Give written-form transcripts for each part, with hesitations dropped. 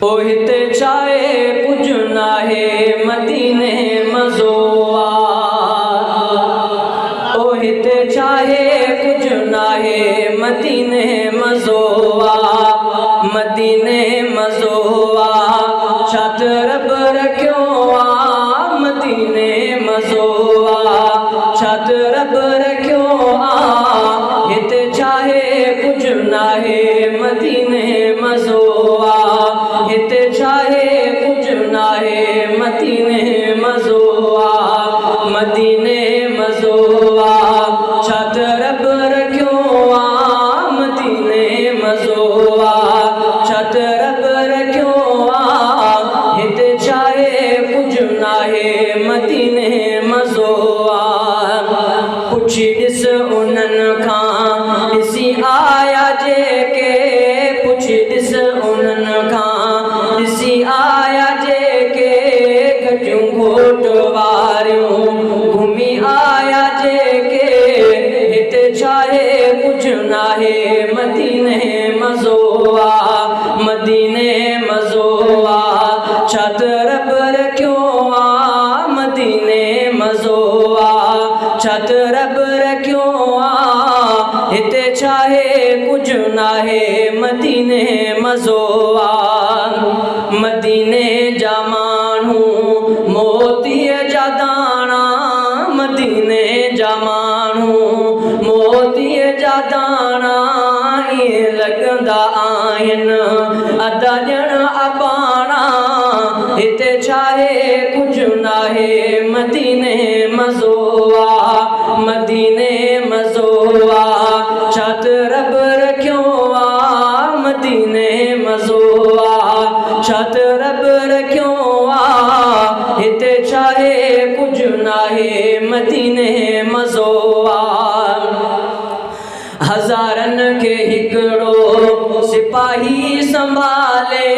ओ हिते चाहे कुछ नाहे मदीने मज़ो आ। ओ हिते चाहे कुछ नाहे मदीने मज़ो आ। मदीने मज़ो आ। छत रब रखियो आ मदीने मज़ो आ। छत रब रखियो आ। हिते चाहे कुछ नाहे मदीने मज़ो आ। हिते चाहे कुछ नाहे मदीने मज़ो आ। मदीने मज़ो आ। छत रब रखियो आ मदीने मज़ो आ। छत रब रखियो आ। हिते चाहे कुछ नाहे मदीने मज़ो आ। पुछी ॾिस उन्हनि खां ॾिसी आया जेके। पुछी ॾिस उन्हनि खां ॾिसी आया जेके। गॾियूं घोट वारियूं घुमी आया जेके। हिते चाहे कुछ नाहे मदीने मज़ो आ। मदीने मज़ो आ। छत रब रखियो आ मदीने मज़ो आ। छत रब रखियो आ। हिते चाहे कुछ नाहे मदीने मज़ो आ। मदीने जा माण्हू मोतीअ जा दाणा। मदीने जा माण्हू मोतीअ जा दाणा। ईअं लॻंदा आहिनि अदा ॼण अबाणा। हिते चाहे कुछ नाहे मदीने मज़ो आ। मदीने मज़ो आ। छत रब रखियो आ मदीने मज़ो आ। छत रब रखियो आ। हिते चाहे कुछ नाहे मदीने मज़ो आ। हज़ारनि खे हिकिड़ो सिपाही संभाले।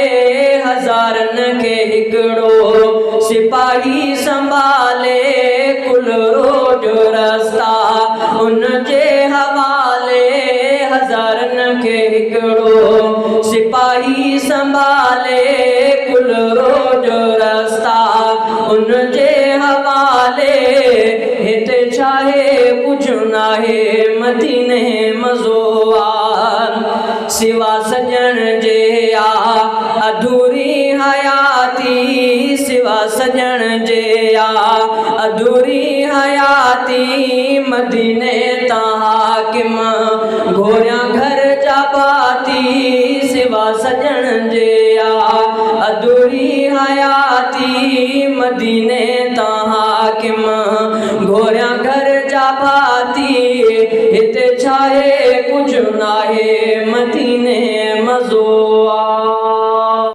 हज़ारनि खे हिकिड़ो सिपाही संभाले। कुल रोड रस्ता उन जे हवाले। हज़ारनि खे हिकिड़ो सिपाही संभाले। कुल रोड रस्ता उन जे हवाले। हिते चाहे कुछ नाहे मदीने मज़ो आ। सिवा सजण जे आ अधूरी हयाती। सिवा सजण जे आ अधूरी हयाती। मदीने तां हाकिम घोरियां घर जा बाती। सिवा सजण जे आ अधूरी हयाती। मदीने तां हाकिम घोरियां घर जा बाती। हिते चाहे कुछ नाहे मदीने मज़ो